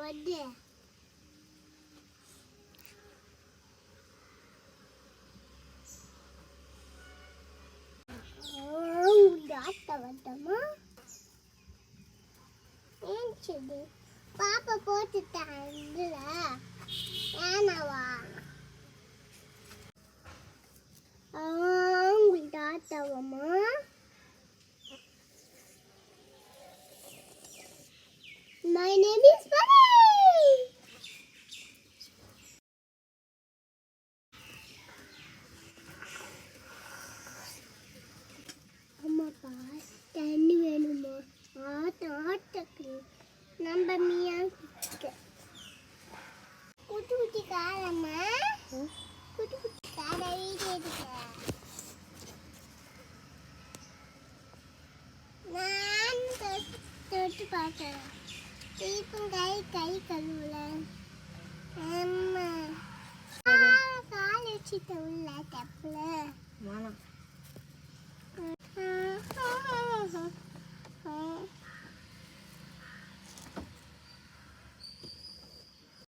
வந்து ஆட்ட வட்டமா ஏன்ச்சது பாப்பா போட்டுட்டாங்கல ஏனவா உங்களுக்கு ஆட்டவமா My name is Bunny. அம்மாப்பா தண்ணி வேணுமா ஆட்டக்கு நம்ம மியாக்கு குட்டி குட்டி காரம்மா குட்டி குட்டி கார வீடு எடுக்க நான் தொட்டு பார்க்கிறேன் தீபம் கை கழுவுல அம்மா கால் வச்சுட்டு உள்ள தப்புல